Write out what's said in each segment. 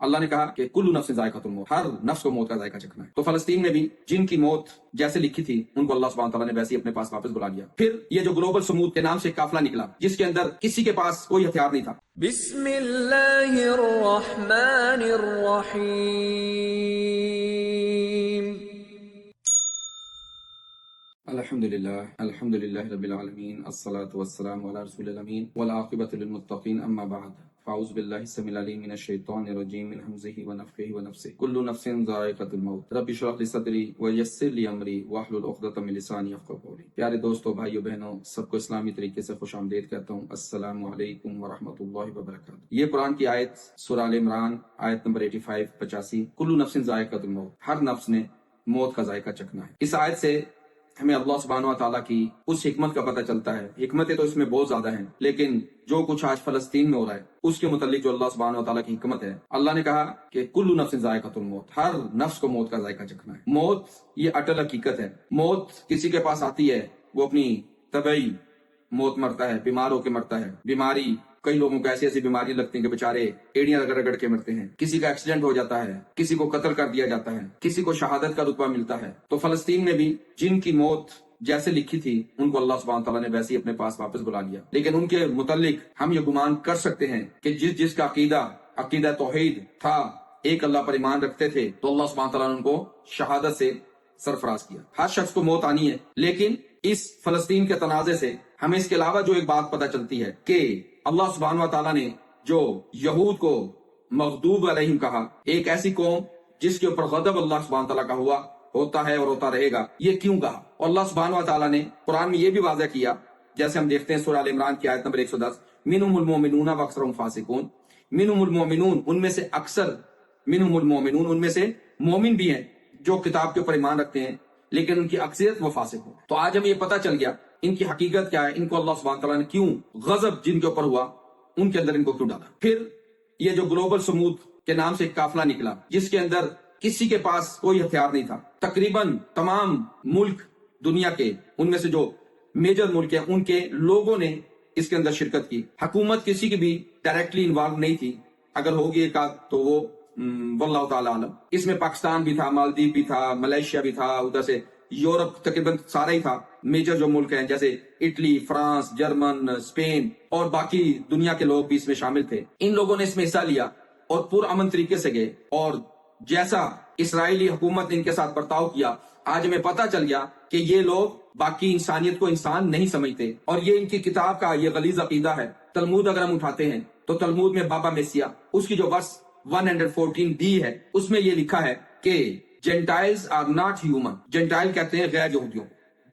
اللہ نے کہا کہ کل نفس ذائقۃ الموت، ہر نفس کو موت کا ذائقہ چکھنا ہے۔ تو فلسطین میں بھی جن کی موت جیسے لکھی تھی ان کو اللہ سبحانہ تعالیٰ نے ویسے ہی اپنے پاس واپس بلا لیا۔ پھر یہ جو گلوبل سمود کے نام سے ایک قافلہ نکلا جس کے اندر کسی کے پاس کوئی ہتھیار نہیں تھا۔ بسم اللہ الرحمن الرحیم۔ الحمدللہ رب العالمین، الصلاۃ والسلام علی رسول الامین والعاقبۃ للمتقین، اما بعد، فاعوذ باللہ السمیع العلیم من الشیطان الرجیم من ہمزہ ونفخہ ونفثہ، کل نفس ذائقۃ الموت، رب اشرح لی صدری ویسر لی امری واحلل عقدۃ من لسانی یفقہوا قولی۔ پیارے دوستو، بھائیو بہنوں، سب کو اسلامی طریقے سے خوش آمدید کہتا ہوں۔ السلام علیکم ورحمۃ اللہ وبرکاتہ۔ یہ قرآن کی آیت سورہ آل عمران آیت نمبر 85 کل نفس ذائقۃ الموت، ہر نفس نے موت کا ذائقہ چکھنا ہے۔ اس آیت سے ہمیں اللہ سبحانہ وتعالیٰ کی اس حکمت کا پتہ چلتا ہے۔ حکمتیں تو اس میں بہت زیادہ ہیں، لیکن جو کچھ آج فلسطین میں ہو رہا ہے اس کے متعلق جو اللہ سبحانہ وتعالیٰ کی حکمت ہے، اللہ نے کہا کہ کل نفس ذائقۃ الموت، ہر نفس کو موت کا ذائقہ چکھنا ہے۔ موت یہ اٹل حقیقت ہے۔ موت کسی کے پاس آتی ہے، وہ اپنی طبعی موت مرتا ہے، بیمار ہو کے مرتا ہے۔ بیماری، کئی لوگوں کو ایسی ایسی بیماریاں لگتی ہیں کہ بیچارے ایڑیاں رگڑ رگڑ کے مرتے ہیں۔ کسی کا ایکسیڈنٹ ہو جاتا ہے، کسی کو قتل کر دیا جاتا ہے، کسی کو شہادت کا رتبہ ملتا ہے۔ تو فلسطین میں بھی جن کی موت جیسے لکھی تھی ان کو اللہ سبحانہ تعالیٰ نے ویسے ہی اپنے پاس واپس بلا لیا۔ لیکن ان کے متعلق ہم یہ گمان کر سکتے ہیں کہ جس کا عقیدہ توحید تھا، ایک اللہ پر ایمان رکھتے تھے، تو اللہ سبحانہ تعالیٰ نے ان کو شہادت سے سرفراز کیا۔ ہر شخص کو موت آنی ہے، لیکن اس فلسطین کے تنازع سے ہمیں اس کے علاوہ جو ایک بات پتہ چلتی ہے کہ اللہ سبحانہ تعالیٰ نے جو یہود کو مغضوب علیہم کہا، ایک ایسی قوم جس کے اوپر غضب اللہ سبحانہ تعالیٰ کا ہوتا ہے اور ہوتا رہے گا، یہ کیوں کہا؟ اور اللہ سبحانہ وتعالیٰ نے قرآن میں یہ بھی واضح کیا، جیسے ہم دیکھتے ہیں سورہ آل عمران کی آیت نمبر 110، منہم المؤمنون واکثرهم فاسقون، منہم المؤمنون، ان میں سے اکثر، منہم المؤمنون، ان میں سے مومن بھی ہیں جو کتاب کے اوپر ایمان رکھتے ہیں، لیکن ان کی اکثریت وہ فاسق ہوں۔ تو آج ہمیں یہ پتہ چل گیا ان کی حقیقت کیا ہے، ان کو اللہ سبحانہ تعالیٰ نے کیوں غضب جن کے اوپر ہوا ان کے اندر ان کو کیوں ڈالا۔ پھر یہ جو گلوبل سمود کے نام سے ایک قافلہ نکلا جس کے اندر کسی کے پاس کوئی ہتھیار نہیں تھا۔ تقریباً تمام ملک دنیا کے، ان میں سے جو میجر ملک ہیں، ان کے لوگوں نے اس کے اندر شرکت کی۔ حکومت کسی کی بھی ڈائریکٹلی انوالو نہیں تھی، اگر ہوگی ایک آدھ تو وہ واللہ تعالی عالم۔ اس میں پاکستان بھی تھا، مالدیپ بھی تھا، ملیشیا بھی تھا، ادھر سے یورپ تقریباً سارا ہی تھا۔ میجر جو ملک ہیں جیسے اٹلی، فرانس، جرمن، اسپین اور باقی دنیا کے لوگ بھی اس میں شامل تھے۔ ان لوگوں نے اس میں حصہ لیا اور پرامن طریقے سے گئے، اور جیسا اسرائیلی حکومت نے ان کے ساتھ برتاؤ کیا، آج ہمیں پتہ چل گیا کہ یہ لوگ باقی انسانیت کو انسان نہیں سمجھتے، اور یہ ان کی کتاب کا یہ غلیظ عقیدہ ہے۔ تلمود اگر ہم اٹھاتے ہیں تو تلمود میں بابا میسیا، اس کی جو ورس 114b ہے، اس میں یہ لکھا ہے کہ gentiles are not human, gentile کہتے ہیں غیر یہودیوں،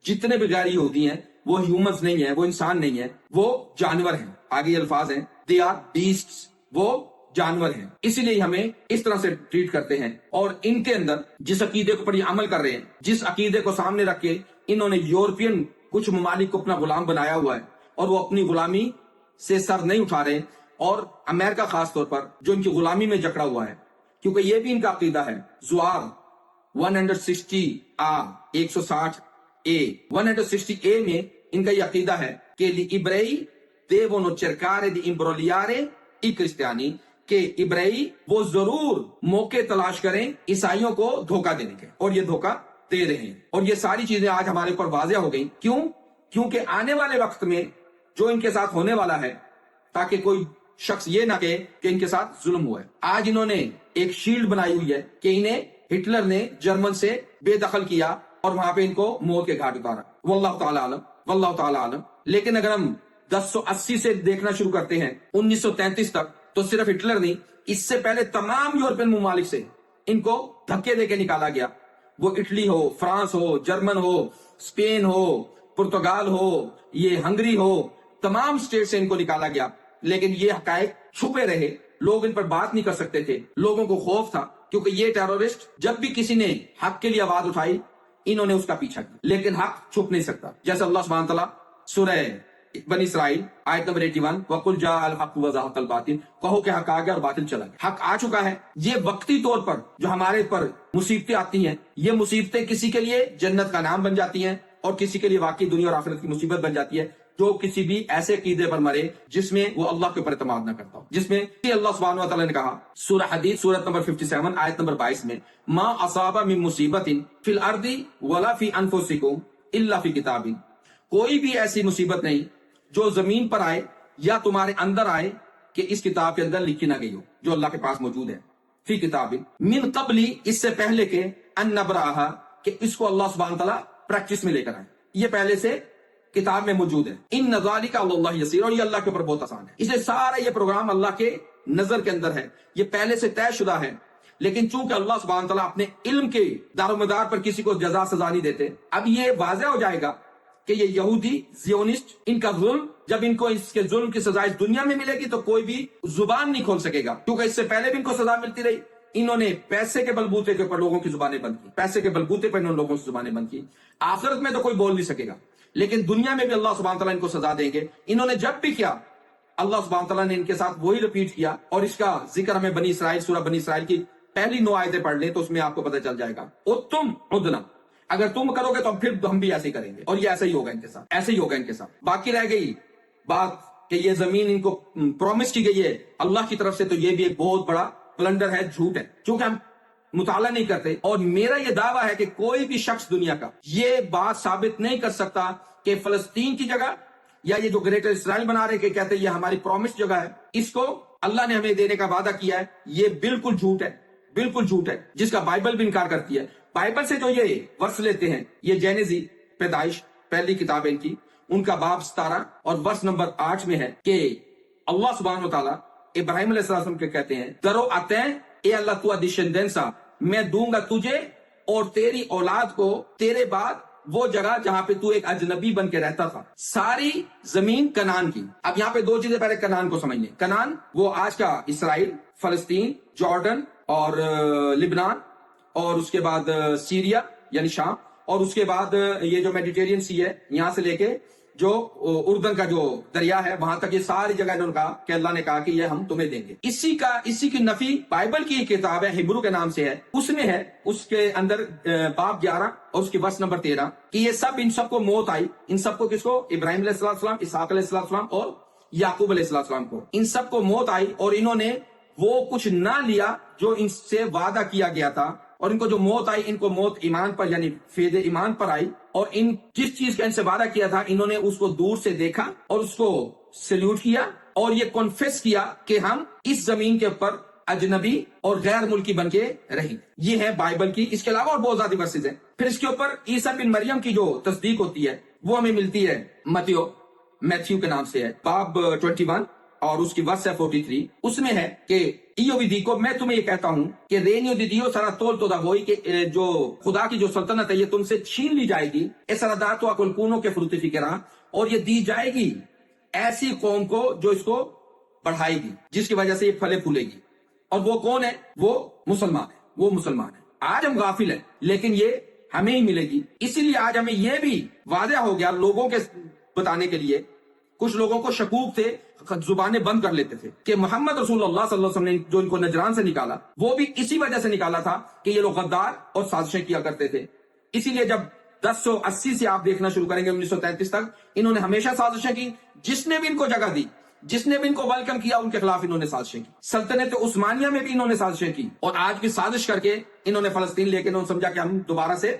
جتنے بھی غیر یہودی ہیں وہ ہیومنز نہیں ہیں، وہ انسان نہیں ہیں، وہ جانور ہیں۔ آگے یہ الفاظ ہیں، they are beasts، وہ جانور ہیں، اسی لیے ہمیں اس طرح سے ٹریٹ کرتے ہیں۔ اور ان کے اندر جس عقیدے کو پر یہ عمل کر رہے ہیں، جس عقیدے کو سامنے رکھ کے انہوں نے یورپین کچھ ممالک کو اپنا غلام بنایا ہوا ہے، اور وہ اپنی غلامی سے سر نہیں اٹھا رہے، اور امریکہ خاص طور پر جو ان کی غلامی میں جکڑا ہوا ہے، کیونکہ یہ بھی ان کا عقیدہ ہے۔ زوار 160A میں ان کا یہ عقیدہ ہے کہ ابرئی devono cercare di imbrogliare i cristiani، کہ ابرائی وہ ضرور موقع تلاش کریں عیسائیوں کو دھوکہ دینے کے، اور یہ دھوکہ دے رہے ہیں۔ اور یہ ساری چیزیں آج ہمارے اوپر واضح ہو گئی۔ کیوں؟ کیونکہ آنے والے وقت میں جو ان کے ساتھ ہونے والا ہے، تاکہ کوئی شخص یہ نہ کہے کہ ان کے ساتھ ظلم ہوا ہے۔ آج انہوں نے ایک شیلڈ بنائی ہوئی ہے کہ انہیں ہٹلر نے جرمن سے بے دخل کیا اور وہاں پہ ان کو موت کے گھاٹ اتارا۔ واللہ تعالی عالم، واللہ تعالی عالم۔ لیکن اگر ہم 1080 سے دیکھنا شروع کرتے ہیں 1933 تک، تو صرف ہٹلر نہیں، اس سے پہلے تمام یورپین ممالک سے ان کو دھکے دے کے نکالا گیا۔ وہ اٹلی ہو، فرانس ہو، جرمن ہو، اسپین ہو، پرتگال ہو، یہ ہنگری ہو، تمام اسٹیٹ سے ان کو نکالا گیا۔ لیکن یہ حقائق چھپے رہے، لوگ ان پر بات نہیں کر سکتے تھے، لوگوں کو خوف تھا، کیونکہ یہ ٹیرورسٹ جب بھی کسی نے حق کے لیے آواز اٹھائی انہوں نے اس کا پیچھا کیا۔ لیکن حق چھپ نہیں سکتا، جیسے اللہ سبحانہ تعالیٰ سورہ بنی اسرائیل آیت نمبر 81، وَقُلْ جَاءَ الْحَقُّ وَزَهَقَ الْبَاطِلُ، کہو کہ حق آ گیا اور باطل چلا گیا۔ حق آ چکا ہے۔ یہ وقتی طور پر جو ہمارے پر مصیبتیں آتی ہیں، یہ مصیبتیں کسی کے لیے جنت کا نام بن جاتی ہیں اور کسی کے لیے واقعی دنیا اور آخرت کی مصیبت بن جاتی ہے۔ جو کسی بھی ایسے عقیدے پر مرے جس میں وہ اللہ کے اوپر اعتماد نہ کرتا ہو، جس میں اللہ سبحانہ و تعالیٰ نے کہا سورہ حدید سورت نمبر 57 آیت نمبر 22 میں ما اصاب من مصیبت فی الارض ولا فی انفسکم الا فی کتاب، کوئی بھی ایسی مصیبت نہیں جو زمین پر آئے یا تمہارے اندر آئے کہ اس کتاب کے اندر لکھی نہ گئی ہو، جو اللہ کے پاس موجود ہے، فی کتاب من قبل، اس سے پہلے کہ ان نبرأہا، کہ اس کو اللہ سبحانہ تعالیٰ پریکٹس میں لے کر آئے، یہ پہلے سے کتاب میں موجود ہے، ان ذالک علی اللہ یسیر، اور یہ اللہ کے اوپر بہت آسان ہے، اس لیے سارا یہ پروگرام اللہ کے نظر کے اندر ہے، یہ پہلے سے طے شدہ ہے، لیکن چونکہ اللہ سبحانہ تعالیٰ اپنے علم کے دار و مدار پر کسی کو جزا سزا نہیں دیتے، اب یہ واضح ہو جائے گا کہ یہ یہودی زیونسٹ، ان کا ظلم، جب ان کو اس کے ظلم کی سزا اس دنیا میں ملے گی تو کوئی بھی زبان نہیں کھول سکے گا، کیونکہ اس سے پہلے بھی ان کو سزا ملتی رہی، انہوں نے پیسے کے بلبوتے کے اوپر لوگوں کی زبانیں بند کی، پیسے کے بلبوتے پر انہوں نے لوگوں کی زبانیں بند کی، آخرت میں تو کوئی بول نہیں سکے گا، لیکن دنیا میں بھی اللہ سبحانہ تعالیٰ ان کو سزا دیں گے، انہوں نے جب بھی کیا اللہ سبحانہ تعالیٰ نے ان کے ساتھ وہی ریپیٹ کیا، اور اس کا ذکر ہمیں بنی اسرائیل سورہ بنی اسرائیل کی پہلی 9 آیتیں پڑھ لیں تو اس میں آپ کو پتہ چل جائے گا، تم عدنا، اگر تم کرو گے تو پھر ہم بھی ایسے ہی کریں گے، اور یہ ایسا ہی ہوگا ان کے ساتھ، ایسے ہی ہوگا ان کے ساتھ۔ باقی رہ گئی بات کہ یہ زمین ان کو پرومس کی گئی ہے اللہ کی طرف سے، تو یہ بھی ایک بہت بڑا بلنڈر ہے، جھوٹ ہے، چونکہ ہم مطالعہ نہیں کرتے، اور میرا یہ دعویٰ ہے کہ کوئی بھی شخص دنیا کا یہ بات ثابت نہیں کر سکتا کہ فلسطین کی جگہ یا یہ جو گریٹر اسرائیل بنا رہے کہ کہتے ہیں یہ ہماری پرومس جگہ ہے، اس کو اللہ نے ہمیں دینے کا وعدہ کیا ہے، یہ بالکل جھوٹ ہے، بالکل جھوٹ ہے، جس کا بائبل بھی انکار کرتی ہے۔ بائبل سے جو یہ ورس لیتے ہیں، یہ جینیزی پیدائش پہلی کتاب ان کی، ان کا باب 17 اور ورس نمبر 8 میں ہے کہ اللہ سبحانہ و تعالیٰ ابراہیم علیہ السلام کے کہتے ہیں درو آتے اے اللہ تو ڈسینڈنسا، میں دوں گا تجھے اور تیری اولاد کو تیرے بعد وہ جگہ جہاں پہ تو ایک اجنبی بن کے رہتا تھا، ساری زمین کنعان کی۔ اب یہاں پہ 2 چیزیں، پہلے کنعان کو سمجھ لیں، کنعان وہ آج کا اسرائیل، فلسطین، جارڈن اور لبنان، اور اس کے بعد سیریا یعنی شام، اور اس کے بعد یہ جو میڈیٹرین سی ہے یہاں سے لے کے جو اردن کا جو دریا ہے وہاں تک، یہ ساری جگہ انہوں نے کہا کہ اللہ نے کہا کہ یہ ہم تمہیں دیں گے۔ اسی کی نفی بائبل کی کتاب ہے، ہبرو کے نام سے ہے، اس میں ہے، اس کے اندر باب 11 اور اس کی ورس نمبر 13 کہ یہ سب، ان سب کو موت آئی، ان سب کو کس کو؟ ابراہیم علیہ السلام، اسحاق علیہ السلام اور یعقوب علیہ السلام کو، ان سب کو موت آئی، اور انہوں نے وہ کچھ نہ لیا جو ان سے وعدہ کیا گیا تھا، اور ان کو جو موت آئی، ان کو موت ایمان پر یعنی فیض ایمان پر آئی، اور ان جس چیز کا ان سے وعدہ کیا تھا انہوں نے اس کو دور سے دیکھا اور اس کو سلیوٹ کیا، اور یہ کنفیس کیا کہ ہم اس زمین کے اوپر اجنبی اور غیر ملکی بن کے رہیں۔ یہ ہے بائبل کی، اس کے علاوہ اور بہت زیادہ ورسز ہیں۔ پھر اس کے اوپر عیسیٰ بن مریم کی جو تصدیق ہوتی ہے وہ ہمیں ملتی ہے میتھیو کے نام سے ہے، باب 21 اور اس کی ورس ہے 43، اس میں ہے کہ ایو بھی دیکھو میں تمہیں یہ کہتا ہوں کہ رینیو دی دیو سارا تول تو دا ہوئی کہ جو خدا کی جو سلطنت ہے یہ تم سے چھین لی جائے گی، اس رادات و اکلکونوں کے فروتی کرا، اور یہ دی جائے گی ایسی قوم کو جو اس کو بڑھائے گی، جس کی وجہ سے یہ پھلے پھولے گی، اور وہ کون ہے؟ وہ مسلمان ہے، وہ مسلمان ہے۔ آج ہم غافل ہیں لیکن یہ ہمیں ہی ملے گی، اسی لیے آج ہمیں یہ بھی واضح ہو گیا لوگوں کے بتانے کے لیے، کچھ لوگوں کو شکوک تھے، زبانیں بند کر لیتے تھے کہ محمد رسول اللہ صلی اللہ علیہ وسلم نے جو ان کو نجران سے نکالا وہ بھی اسی وجہ سے نکالا تھا کہ یہ لوگ غدار اور سازشیں کیا کرتے تھے۔ اسی لیے جب 1080 سے آپ دیکھنا شروع کریں گے 1933 تک، انہوں نے ہمیشہ سازشیں کی، جس نے بھی ان کو جگہ دی، جس نے بھی ان کو ویلکم کیا، ان کے خلاف انہوں نے سازشیں کی۔ سلطنت عثمانیہ میں بھی انہوں نے سازشیں کی، اور آج بھی سازش کر کے انہوں نے فلسطین لے کے انہوں نے سمجھا کہ ہم دوبارہ سے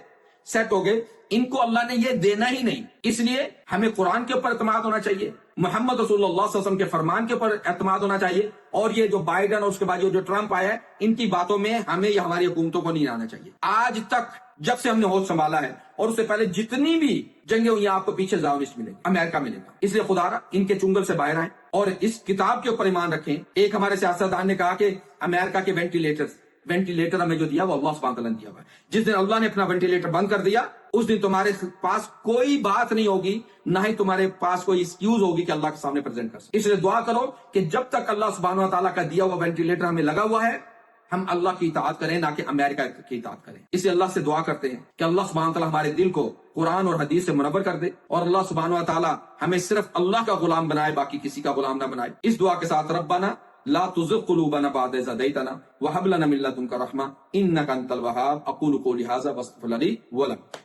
سیٹ ہو گئے۔ ان کو اللہ نے یہ دینا ہی نہیں، اس لیے ہمیں قرآن کے اوپر اعتماد ہونا چاہیے، محمد رسول اللہ صلی اللہ علیہ وسلم کے فرمان کے اوپر اعتماد ہونا چاہیے، اور یہ جو بائیڈن اور اس کے بعد جو ٹرمپ آیا ہے ان کی باتوں میں ہمیں یا ہماری حکومتوں کو نہیں آنا چاہیے۔ آج تک جب سے ہم نے ہوش سنبھالا ہے، اور اس سے پہلے جتنی بھی جنگیں ہوئی آپ کو پیچھے زاونسٹ ملے گا، امریکہ ملے گا۔ اس لیے خدا را ان کے چنگل سے باہر آئیں اور اس کتاب کے اوپر ایمان رکھیں۔ ایک ہمارے سیاستدان نے کہا کہ امریکہ کے وینٹیلیٹر ہمیں جو دیا وہ اللہ سبحانہ تعالیٰ نے دیا ہوا ہے۔ جس دن اللہ نے اپنا وینٹیلیٹر بند کر دیا اس دن تمہارے پاس کوئی بات نہیں ہوگی، نہ ہی تمہارے پاس کوئی ایکسکیوز ہوگی کہ اللہ کے سامنے پریزنٹ کر سکے۔ اس لیے دعا کرو کہ جب تک اللہ سبحانہ و تعالیٰ کا دیا ہوا وینٹیلیٹر ہمیں لگا ہوا ہے ہم اللہ کی اطاعت کریں، نہ کہ امریکہ کی اطاعت کریں۔ اس لیے اللہ سے دعا کرتے ہیں کہ اللہ سبحانہ و تعالیٰ ہمارے دل کو قرآن اور حدیث سے منور کر دے، اور اللہ سبحانہ و تعالیٰ ہمیں صرف اللہ کا غلام بنائے، باقی کسی کا غلام نہ بنائے۔ اس دعا کے ساتھ ربنا لا تزغ قلوبنا بعد إذ هديتنا وهب لنا من لدنك رحمة إنك أنت الوهاب۔ أقول قولي هذا واستغفر لي ولكم۔